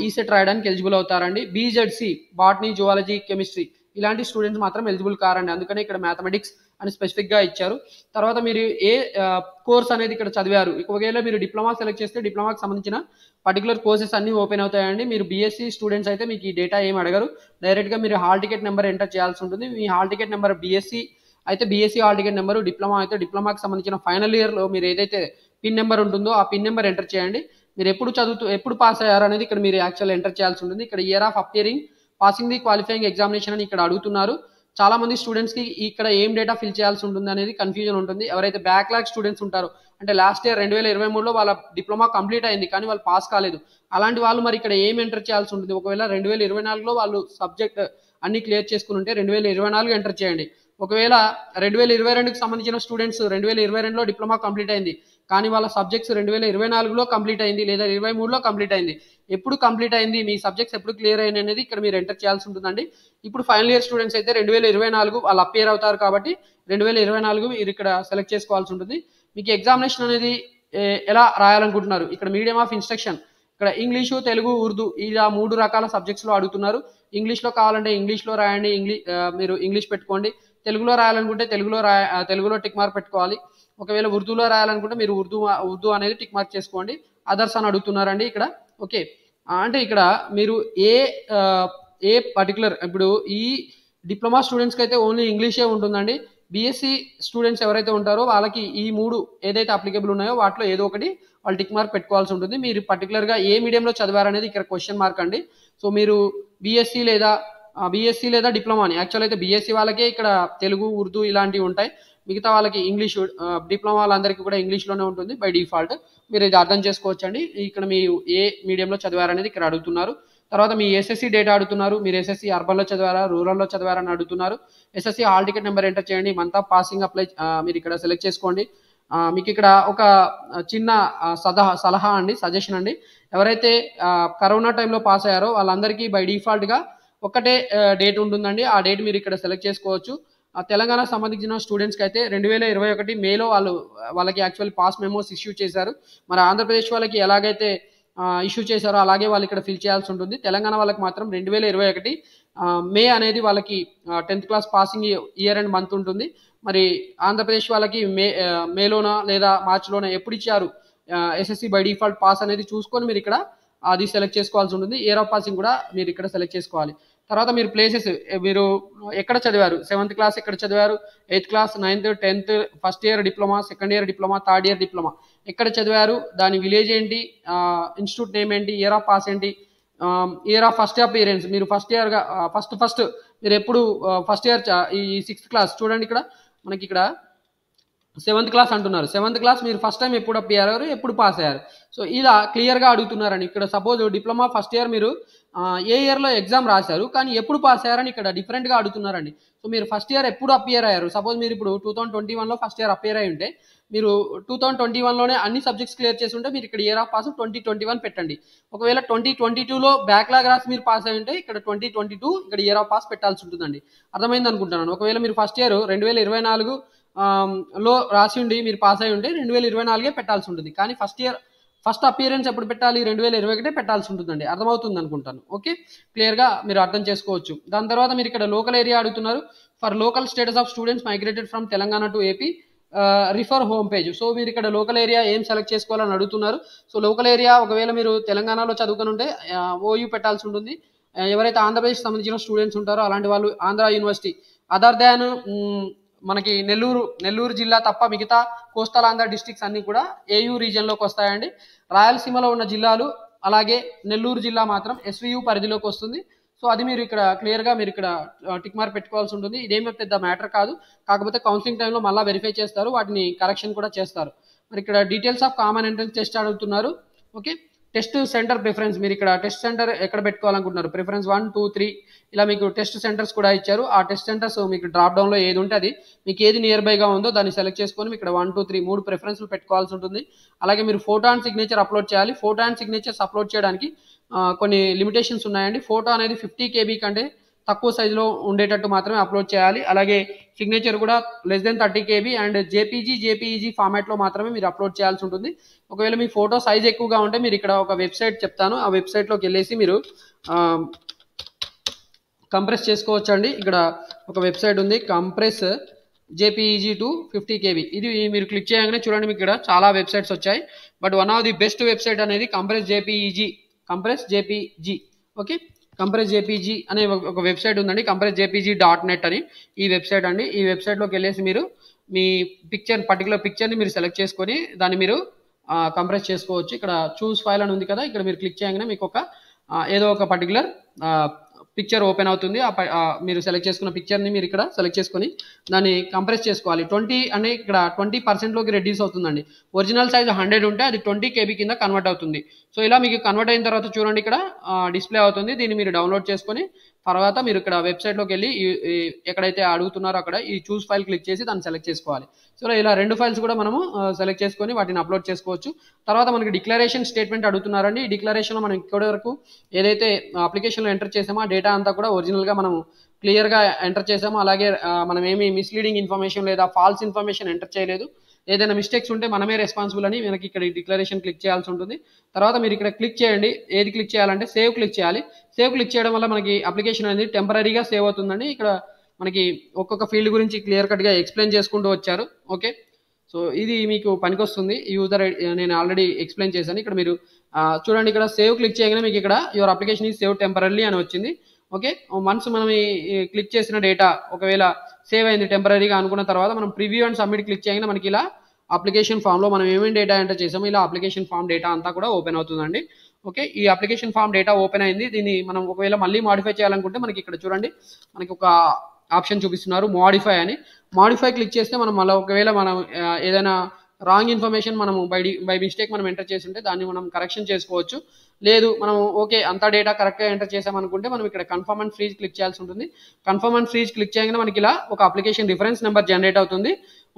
ఈసెట్ రాయడానికి ఎలిజిబుల్ అవుతారండి. బీజెడ్సీ బాటనీ జువాలజీ కెమిస్ట్రీ ఇలాంటి స్టూడెంట్స్ మాత్రం ఎలిజిబుల్ కారండి. అందుకనే ఇక్కడ మ్యాథమెటిక్స్ అని స్పెసిఫిక్గా ఇచ్చారు. తర్వాత మీరు ఏ కోర్స్ అనేది ఇక్కడ చదివారు, ఒకవేళ మీరు డిప్లొమా సెలెక్ట్ చేస్తే డిప్లొమాకి సంబంధించిన పర్టికులర్ కోర్సెస్ అన్ని ఓపెన్ అవుతాయండి. మీరు బీఎస్సీ స్టూడెంట్స్ అయితే మీకు ఈ డేటా ఏం అడగరు. డైరెక్ట్గా మీరు హాల్ టికెట్ నెంబర్ ఎంటర్ చేయాల్సి ఉంటుంది. మీ హాల్ టికెట్ నెంబర్ బీఎస్సీ అయితే BSc hall ticket number, diploma అయితే డిప్లొమాకి సంబంధించిన ఫైనల్ ఇయర్లో మీరు ఏదైతే పిన్ నెంబర్ ఉంటుందో ఆ పిన్ నెంబర్ ఎంటర్ చేయండి. మీరు ఎప్పుడు పాస్ అయ్యారు అనేది ఇక్కడ మీరు యాక్చువల్ ఎంటర్ చేయాల్సి ఉంటుంది. ఇక్కడ year of appearing passing the qualifying examination అని ఇక్కడ అడుగుతున్నారు. చాలా మంది స్టూడెంట్స్కి ఇక్కడ ఏం డేటా ఫిల్ చేయాల్సి ఉంటుంది అనేది కన్ఫ్యూజన్ ఉంటుంది. ఎవరైతే బ్యాక్లాగ్ స్టూడెంట్స్ ఉంటారో అంటే లాస్ట్ ఇయర్ 2023లో వాళ్ళ డిప్లొమా కంప్లీట్ అయింది కానీ వాళ్ళు పాస్ కాలేదు, అలాంటి వాళ్ళు మరి ఇక్కడ ఏం ఎంటర్ చేయాల్సి ఉంటుంది. ఒకవేళ 2024లో వాళ్ళు సబ్జెక్ట్ అన్ని క్లియర్ చేసుకుని ఉంటే 2024 ఎంటర్ చేయండి. ఒకవేళ 2022కి సంబంధించిన స్టూడెంట్స్ 2022లో డిప్లొమా కంప్లీట్ అయింది కానీ వాళ్ళ సబ్జెక్ట్స్ 2024లో కంప్లీట్ అయింది లేదా 2023లో కంప్లీట్ అయింది, ఎప్పుడు కంప్లీట్ అయింది మీ సబ్జెక్ట్స్ ఎప్పుడు క్లియర్ అయింది అనేది ఇక్కడ మీరు ఎంటర్ చేయాల్సి ఉంటుందండి. ఇప్పుడు ఫైనల్ ఇయర్ స్టూడెంట్స్ అయితే 2024 వాళ్ళు అపియర్ అవుతారు కాబట్టి 2024 మీరు ఇక్కడ సెలెక్ట్ చేసుకోవాల్సి ఉంటుంది. మీకు ఎగ్జామినేషన్ అనేది ఎలా రాయాలనుకుంటున్నారు, ఇక్కడ మీడియం ఆఫ్ ఇన్స్ట్రక్షన్ ఇక్కడ ఇంగ్లీషు తెలుగు ఉర్దూ ఇలా 3 రకాల సబ్జెక్ట్స్లో అడుగుతున్నారు. ఇంగ్లీష్లో కావాలంటే ఇంగ్లీష్లో రాయండి, మీరు ఇంగ్లీష్ పెట్టుకోండి. తెలుగులో రాయాలనుకుంటే తెలుగులో టిక్ మార్క్ పెట్టుకోవాలి. ఒకవేళ ఉర్దూలో రాయాలనుకుంటే మీరు ఉర్దూ అనేది టిక్ మార్క్ చేసుకోండి. అదర్స్ అని అడుగుతున్నారండి ఇక్కడ. ఓకే, అంటే ఇక్కడ మీరు ఏ పర్టికులర్ ఇప్పుడు ఈ డిప్లొమా స్టూడెంట్స్కి అయితే ఓన్లీ ఇంగ్లీషే ఉంటుందండి. బీఎస్సీ స్టూడెంట్స్ ఎవరైతే ఉంటారో వాళ్ళకి ఈ 3 ఏదైతే అప్లికేబుల్ ఉన్నాయో వాటిలో ఏదో ఒకటి వాళ్ళు టిక్ మార్క్ పెట్టుకోవాల్సి ఉంటుంది. మీరు పర్టికులర్గా ఏ మీడియంలో చదివారనేది ఇక్కడ క్వశ్చన్ మార్క్ అండి. సో మీరు బీఎస్సీ లేదా డిప్లొమా అని యాక్చువల్ అయితే బీఎస్సీ వాళ్ళకే ఇక్కడ తెలుగు ఉర్దూ ఇలాంటివి ఉంటాయి, మిగతా వాళ్ళకి ఇంగ్లీష్ డిప్లొమా వాళ్ళందరికీ కూడా ఇంగ్లీష్లోనే ఉంటుంది బై డిఫాల్ట్. మీరు ఇది అర్థం చేసుకోవచ్చండి. ఇక్కడ మీరు ఏ మీడియంలో చదివారనేది ఇక్కడ అడుగుతున్నారు. తర్వాత మీ ఎస్ఎస్సి డేటా అడుగుతున్నారు. మీరు ఎస్ఎస్సి అర్బన్లో చదివారా రూరల్లో చదివారా అని అడుగుతున్నారు. SSC hall ticket number enter చేయండి. మంత్ ఆఫ్ పాసింగ్ అప్లై మీరు ఇక్కడ సెలెక్ట్ చేసుకోండి. మీకు ఇక్కడ ఒక చిన్న సలహా అండి, సజెషన్ అండి. ఎవరైతే కరోనా టైంలో పాస్ అయ్యారో వాళ్ళందరికీ బై డిఫాల్ట్గా ఒకటే డేట్ ఉంటుందండి. ఆ డేట్ మీరు ఇక్కడ సెలెక్ట్ చేసుకోవచ్చు. తెలంగాణకు సంబంధించిన స్టూడెంట్స్కి అయితే 2021 మేలో వాళ్ళకి యాక్చువల్ పాస్ మెమోస్ ఇష్యూ చేశారు. మరి ఆంధ్రప్రదేశ్ వాళ్ళకి ఎలాగైతే ఇష్యూ చేశారో అలాగే వాళ్ళు ఇక్కడ ఫిల్ చేయాల్సి ఉంటుంది. తెలంగాణ వాళ్ళకి మాత్రం 2021 మే అనేది వాళ్ళకి 10th class passing year and month ఉంటుంది. మరి ఆంధ్రప్రదేశ్ వాళ్ళకి మేలోన లేదా మార్చిలోన ఎప్పుడు ఇచ్చారు ఎస్ఎస్సి బై డిఫాల్ట్ పాస్ అనేది చూసుకొని మీరు ఇక్కడ అది సెలెక్ట్ చేసుకోవాల్సి ఉంటుంది. ఇయర్ ఆఫ్ పాసింగ్ కూడా మీరు ఇక్కడ సెలెక్ట్ చేసుకోవాలి. తర్వాత మీరు ప్లేసెస్ మీరు ఎక్కడ చదివారు, 7th క్లాస్ ఎక్కడ చదివారు, 8th class, 9th, 10th, first year diploma, second year diploma, third year diploma ఎక్కడ చదివారు, దాని విలేజ్ ఏంటి, ఇన్స్టిట్యూట్ నేమ్ ఏంటి, ఇయర్ ఆఫ్ పాస్ ఏంటి, ఇయర్ ఆఫ్ ఫస్ట్ అపియరెన్స్ మీరు ఫస్ట్ ఇయర్గా ఫస్ట్ మీరు ఎప్పుడు ఫస్ట్ ఇయర్ ఈ 6th క్లాస్ చూడండి. ఇక్కడ మనకి ఇక్కడ 7th క్లాస్ అంటున్నారు. 7th క్లాస్ మీరు ఫస్ట్ టైం ఎప్పుడు అపియర్ అయ్యారు, ఎప్పుడు పాస్ అయ్యారు. సో ఇలా క్లియర్గా అడుగుతున్నారని. ఇక్కడ సపోజ్ డిప్లొమా ఫస్ట్ ఇయర్ మీరు ఏ ఇయర్లో ఎగ్జామ్ రాశారు కానీ ఎప్పుడు పాస్ అయ్యారని ఇక్కడ డిఫరెంట్గా అడుగుతున్నారండి. సో మీరు ఫస్ట్ ఇయర్ ఎప్పుడు అపియర్ అయ్యారు, సపోజ్ మీరు ఇప్పుడు 2021లో ఫస్ట్ ఇయర్ అపియర్ అయి ఉంటే మీరు 2021లోనే అన్ని సబ్జెక్ట్స్ క్లియర్ చేసి ఉంటే మీరు ఇక్కడ ఇయర్ ఆఫ్ పాస్ 2021 పెట్టండి. ఒకవేళ 2022లో బ్యాక్లాగ్ రాసి మీరు పాస్ అయి ఉంటే ఇక్కడ 2022 ఇక్కడ ఇయర్ ఆఫ్ పాస్ పెట్టాల్సి ఉంటుందండి. అర్థమైంది అనుకుంటున్నాను. ఒకవేళ మీరు ఫస్ట్ ఇయర్ 2024 లో రాసి ఉండి మీరు పాస్ అయి ఉంటే 2024 పెట్టాల్సి ఉంటుంది. కానీ ఫస్ట్ అపియరెన్స్ ఎప్పుడు పెట్టాలి, 2021 పెట్టాల్సి ఉంటుందండి. అర్థమవుతుంది అనుకుంటాను. ఓకే, క్లియర్గా మీరు అర్థం చేసుకోవచ్చు. దాని తర్వాత మీరు ఇక్కడ లోకల్ ఏరియా అడుగుతున్నారు. For local status of students migrated from Telangana to AP refer home page. So మీరు ఇక్కడ లోకల్ ఏరియా ఏం సెలెక్ట్ చేసుకోవాలని అడుగుతున్నారు. సో లోకల్ ఏరియా ఒకవేళ మీరు తెలంగాణలో చదువుకుని ఉంటే ఓయూ పెట్టాల్సి ఉంటుంది. ఎవరైతే ఆంధ్రప్రదేశ్ సంబంధించిన స్టూడెంట్స్ ఉంటారో అలాంటి వాళ్ళు ఆంధ్ర యూనివర్సిటీ అదర్ దాన్ మనకి నెల్లూరు జిల్లా తప్ప మిగతా కోస్టల్ ఆంధ్ర డిస్ట్రిక్ట్స్ అన్ని కూడా ఏయూ రీజియన్లోకి వస్తాయండి. రాయలసీమలో ఉన్న జిల్లాలు అలాగే నెల్లూరు జిల్లా మాత్రం ఎస్వియు పరిధిలోకి వస్తుంది. సో అది మీరు ఇక్కడ క్లియర్గా మీరు ఇక్కడ టిక్ మార్క్ పెట్టుకోవాల్సి ఉంటుంది. ఇదేమీ పెద్ద మ్యాటర్ కాదు, కాకపోతే కౌన్సిలింగ్ టైంలో మళ్ళీ వెరిఫై చేస్తారు, వాటిని కరెక్షన్ కూడా చేస్తారు. మరి ఇక్కడ details of common entrance test అడుగుతున్నారు. ఓకే, టెస్ట్ సెంటర్ ప్రిఫరెన్స్ మీరు ఇక్కడ టెస్ట్ సెంటర్ ఎక్కడ పెట్టుకోవాలనుకుంటున్నారు, ప్రిఫరెన్స్ 1, 2, 3 ఇలా మీకు టెస్ట్ సెంటర్స్ కూడా ఇచ్చారు. ఆ టెస్ట్ సెంటర్స్ మీకు డ్రాప్ డౌన్లో ఏది ఉంటే అది మీకు ఏది నియర్ బైగా ఉందో దాన్ని సెలెక్ట్ చేసుకొని ఇక్కడ 1, 2, 3 3 ప్రిఫరెన్స్లు పెట్టుకోవాల్సి ఉంటుంది. అలాగే మీరు ఫోటో అండ్ సిగ్నేచర్ అప్లోడ్ చేయాలి. ఫోటో అండ్ సిగ్నేచర్స్ అప్లోడ్ చేయడానికి కొన్ని లిమిటేషన్స్ ఉన్నాయండి. ఫోటో అనేది 50 KB కంటే తక్కువ సైజులో ఉండేటట్టు మాత్రమే అప్లోడ్ చేయాలి. అలాగే సిగ్నేచర్ కూడా less than 30 KB and JPEG ఫార్మాట్లో మాత్రమే మీరు అప్లోడ్ చేయాల్సి ఉంటుంది. ఒకవేళ మీ ఫోటో సైజ్ ఎక్కువగా ఉంటే మీరు ఇక్కడ ఒక వెబ్సైట్ చెప్తాను, ఆ వెబ్సైట్లోకి వెళ్ళేసి మీరు కంప్రెస్ చేసుకోవచ్చు అండి. ఇక్కడ ఒక వెబ్సైట్ ఉంది, కంప్రెస్ జేపీఈజీ టు 50 KB. ఇది మీరు క్లిక్ చేయగానే చూడండి మీకు ఇక్కడ చాలా వెబ్సైట్స్ వచ్చాయి. But one of the best website అనేది compress JPEG. Okay, compress JPG అనే ఒక వెబ్సైట్ ఉందండి, compressjpg.net అని ఈ వెబ్సైట్ అండి. ఈ వెబ్సైట్లోకి వెళ్ళేసి మీరు మీ పర్టికులర్ పిక్చర్ని మీరు సెలెక్ట్ చేసుకొని దాన్ని మీరు కంప్రెస్ చేసుకోవచ్చు. ఇక్కడ చూస్ ఫైల్ అని ఉంది కదా, ఇక్కడ మీరు క్లిక్ చేయగానే మీకు ఏదో ఒక పర్టికులర్ పిక్చర్ ఓపెన్ అవుతుంది. మీరు సెలెక్ట్ చేసుకున్న పిక్చర్ని మీరు ఇక్కడ సెలెక్ట్ చేసుకొని దాన్ని కంప్రెస్ చేసుకోవాలి. 20 అంటే ఇక్కడ 20%లోకి రెడ్యూస్ అవుతుందండి. ఒరిజినల్ సైజ్ 100 ఉంటే అది 20 KB కింద కన్వర్ట్ అవుతుంది. సో ఇలా మీకు కన్వర్ట్ అయిన తర్వాత చూడండి ఇక్కడ డిస్ప్లే అవుతుంది. దీన్ని మీరు డౌన్లోడ్ చేసుకొని తర్వాత మీరు ఇక్కడ వెబ్సైట్లోకి వెళ్ళి ఎక్కడైతే అడుగుతున్నారో అక్కడ ఈ చూస్ ఫైల్ క్లిక్ చేసి దాన్ని సెలెక్ట్ చేసుకోవాలి. సో ఇలా 2 ఫైల్స్ కూడా మనము సెలెక్ట్ చేసుకొని వాటిని అప్లోడ్ చేసుకోవచ్చు. తర్వాత మనకి డిక్లరేషన్ స్టేట్మెంట్ అడుగుతున్నారండి. ఈ డిక్లరేషన్లో మనం ఇక్కడి వరకు ఏదైతే అప్లికేషన్లో ఎంటర్ చేసామో ఆ డేటా అంతా కూడా ఒరిజినల్గా మనం క్లియర్గా ఎంటర్ చేసాము. అలాగే మనం ఏమి మిస్లీడింగ్ ఇన్ఫర్మేషన్ లేదా ఫాల్స్ ఇన్ఫర్మేషన్ ఎంటర్ చేయలేదు. ఏదైనా మిస్టేక్స్ ఉంటే మనమే రెస్పాన్సిబుల్ అని మనకి ఇక్కడ డిక్లరేషన్ క్లిక్ చేయాల్సి ఉంటుంది. తర్వాత మీరు ఇక్కడ క్లిక్ చేయండి. ఏది క్లిక్ చేయాలంటే సేవ్ క్లిక్ చేయాలి. సేవ్ క్లిక్ చేయడం వల్ల మనకి అప్లికేషన్ అనేది టెంపరీగా సేవ్ అవుతుందండి. ఇక్కడ మనకి ఒక్కొక్క ఫీల్డ్ గురించి క్లియర్ కట్గా ఎక్స్ప్లెయిన్ చేసుకుంటూ వచ్చారు. ఓకే, సో ఇది మీకు పనికొస్తుంది. యూజర్ నేను ఆల్రెడీ ఎక్స్ప్లెయిన్ చేశాను. ఇక్కడ మీరు చూడండి, ఇక్కడ సేవ్ క్లిక్ చేయగానే మీకు ఇక్కడ your application is save temporary అని వచ్చింది. ఓకే, వన్స్ మనం ఈ క్లిక్ చేసిన డేటా ఒకవేళ సేవ్ అయింది టెంపరీగా అనుకున్న తర్వాత మనం ప్రివ్యూ అండ్ సబ్మిట్ క్లిక్ చేయగానే మనకి ఇలా అప్లికేషన్ ఫామ్లో మనం ఏమేమి డేటా ఎంటర్ చేసామో ఇలా అప్లికేషన్ ఫామ్ డేటా అంతా కూడా ఓపెన్ అవుతుందండి. ఓకే, ఈ అప్లికేషన్ ఫామ్ డేటా ఓపెన్ అయింది. దీన్ని మనం ఒకవేళ మళ్ళీ మాడిఫై చేయాలనుకుంటే మనకి ఇక్కడ చూడండి మనకి ఒక ఆప్షన్ చూపిస్తున్నారు, మోడిఫై అని. మోడిఫై క్లిక్ చేస్తే మనం మళ్ళీ ఒకవేళ మనం ఏదైనా రాంగ్ ఇన్ఫర్మేషన్ మనము బై మిస్టేక్ మనం ఎంటర్ చేసి ఉంటే దాన్ని మనం కరెక్షన్ చేసుకోవచ్చు. లేదు మనం ఓకే అంతా డేటా కరెక్ట్గా ఎంటర్ చేసామనుకుంటే మనం ఇక్కడ కన్ఫర్మ్ అండ్ ఫ్రీజ్ క్లిక్ చేయాల్సి ఉంటుంది. కన్ఫర్మ్ అండ్ ఫ్రీజ్ క్లిక్ చేయగానే మనకి ఇలా ఒక అప్లికేషన్ రిఫరెన్స్ నెంబర్ జనరేట్ అవుతుంది.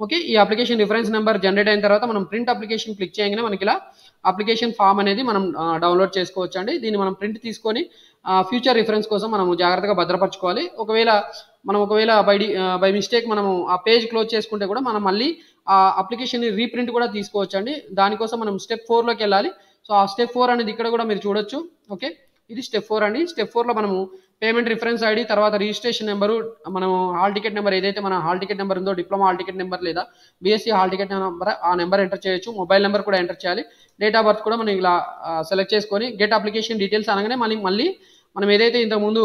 ఓకే, ఈ అప్లికేషన్ రిఫరెన్స్ నెంబర్ జనరేట్ అయిన తర్వాత మనం ప్రింట్ అప్లికేషన్ క్లిక్ చేయగానే మనకి ఇలా అప్లికేషన్ ఫామ్ అనేది మనం డౌన్లోడ్ చేసుకోవచ్చు అండి. దీన్ని మనం ప్రింట్ తీసుకొని ఫ్యూచర్ రిఫరెన్స్ కోసం మనం జాగ్రత్తగా భద్రపరచుకోవాలి. ఒకవేళ బై మిస్టేక్ మనము ఆ పేజ్ క్లోజ్ చేసుకుంటే కూడా మనం మళ్ళీ ఆ అప్లికేషన్ని రీప్రింట్ కూడా తీసుకోవచ్చు అండి. దానికోసం మనం స్టెప్ 4లోకి వెళ్ళాలి. సో ఆ స్టెప్ 4 అనేది ఇక్కడ కూడా మీరు చూడొచ్చు. ఓకే, ఇది స్టెప్ 4 అండి. స్టెప్ 4లో మనము పేమెంట్ రిఫరెన్స్ ఐడి, తర్వాత రిజిస్ట్రేషన్ నెంబరు, మనం హాల్ టికెట్ నెంబర్ ఏదైతే మన హాల్ టికెట్ నెంబర్ ఉందో, డిప్లొమా హాల్ టికెట్ నెంబర్ లేదా బీఎస్సీ హాల్ టికెట్ నెంబర్, ఆ నెంబర్ ఎంటర్ చేయొచ్చు. మొబైల్ నెంబర్ కూడా ఎంటర్ చేయాలి. డేట్ ఆఫ్ బర్త్ కూడా మనం ఇలా సెలెక్ట్ చేసుకొని గెట్ అప్లికేషన్ డీటెయిల్స్ అనగానే మళ్ళీ మనం ఏదైతే ఇంతకుముందు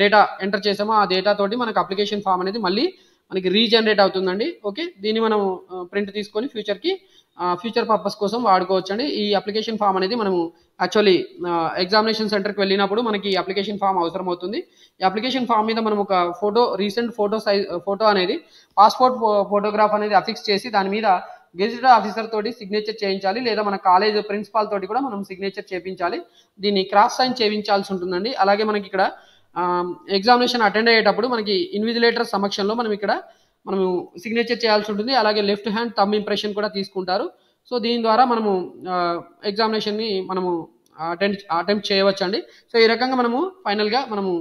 డేటా ఎంటర్ చేసామో ఆ డేటా తోటి మనకు అప్లికేషన్ ఫామ్ అనేది మళ్ళీ మనకి రీజనరేట్ అవుతుందండి. ఓకే, దీన్ని మనం ప్రింట్ తీసుకొని ఫ్యూచర్ పర్పస్ కోసం వాడుకోవచ్చు అండి. ఈ అప్లికేషన్ ఫామ్ అనేది మనము యాక్చువల్లీ ఎగ్జామినేషన్ సెంటర్కి వెళ్ళినప్పుడు మనకి అప్లికేషన్ ఫామ్ అవసరం అవుతుంది. ఈ అప్లికేషన్ ఫామ్ మీద మనం ఒక రీసెంట్ ఫోటో అనేది పాస్పోర్ట్ ఫోటోగ్రాఫ్ అనేది అఫిక్స్ చేసి దాని మీద గెజిటెడ్ ఆఫీసర్ తోటి సిగ్నేచర్ చేయించాలి, లేదా మన కాలేజ్ ప్రిన్సిపాల్ తోటి కూడా మనం సిగ్నేచర్ చేయించాలి. దీన్ని క్రాస్ సైన్ చేయించాల్సి ఉంటుందండి. అలాగే మనకి ఇక్కడ ఎగ్జామినేషన్ అటెండ్ అయ్యేటప్పుడు మనకి ఇన్విజిలేటర్ సమక్షంలో మనము సిగ్నేచర్ చేయాల్సి ఉంటుంది. అలాగే లెఫ్ట్ హ్యాండ్ థంబ్ ఇంప్రెషన్ కూడా తీసుకుంటారు. సో దీని ద్వారా మనము ఎగ్జామినేషన్ని మనము అటెంప్ట్ చేయవచ్చు అండి. సో ఈ రకంగా ఫైనల్గా మనము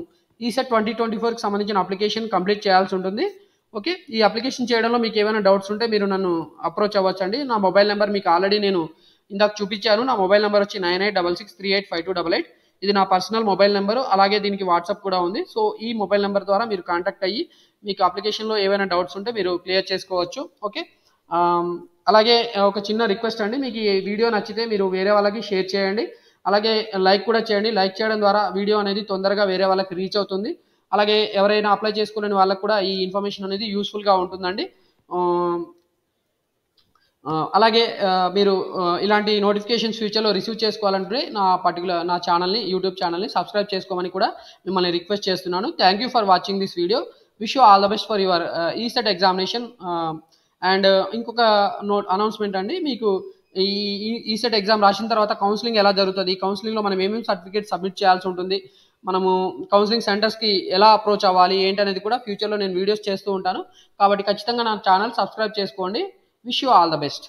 ఈసెట్ 2024కి సంబంధించిన అప్లికేషన్ కంప్లీట్ చేయాల్సి ఉంటుంది. ఓకే, ఈ అప్లికేషన్ చేయడంలో మీకు ఏమైనా డౌట్స్ ఉంటే మీరు నన్ను అప్రోచ్ అవ్వచ్చు అండి. నా మొబైల్ నెంబర్ మీకు ఆల్రెడీ నేను ఇందాక చూపించాను. నా మొబైల్ నెంబర్ వచ్చి 9866385288. ఇది నా పర్సనల్ మొబైల్ నెంబరు. అలాగే దీనికి వాట్సాప్ కూడా ఉంది. సో ఈ మొబైల్ నెంబర్ ద్వారా మీరు కాంటాక్ట్ అయ్యి మీకు అప్లికేషన్లో ఏవైనా డౌట్స్ ఉంటే మీరు క్లియర్ చేసుకోవచ్చు. ఓకే, అలాగే ఒక చిన్న రిక్వెస్ట్ అండి, మీకు ఈ వీడియో నచ్చితే మీరు వేరే వాళ్ళకి షేర్ చేయండి. అలాగే లైక్ కూడా చేయండి. లైక్ చేయడం ద్వారా వీడియో అనేది తొందరగా వేరే వాళ్ళకి రీచ్ అవుతుంది. అలాగే ఎవరైనా అప్లై చేసుకోలేని వాళ్ళకి కూడా ఈ ఇన్ఫర్మేషన్ అనేది యూస్ఫుల్గా ఉంటుందండి. అలాగే మీరు ఇలాంటి నోటిఫికేషన్స్ ఫ్యూచర్లో రిసీవ్ చేసుకోవాలంటే నా ఛానల్ని, యూట్యూబ్ ఛానల్ని సబ్స్క్రైబ్ చేసుకోమని కూడా మిమ్మల్ని రిక్వెస్ట్ చేస్తున్నాను. Thank you for watching this video. Wish you all the best for your ECET examination. And ఇంకొక అనౌన్స్మెంట్ అండి, మీకు ఈ ఈసెట్ ఎగ్జామ్ రాసిన తర్వాత కౌన్సిలింగ్ ఎలా జరుగుతుంది, కౌన్సిలింగ్లో మనం ఏమేమి సర్టిఫికేట్ సబ్మిట్ చేయాల్సి ఉంటుంది, మనము కౌన్సిలింగ్ సెంటర్స్కి ఎలా అప్రోచ్ అవ్వాలి ఏంటనేది కూడా ఫ్యూచర్లో నేను వీడియోస్ చేస్తూ ఉంటాను. కాబట్టి ఖచ్చితంగా నా ఛానల్ సబ్స్క్రైబ్ చేసుకోండి. Wish you all the best.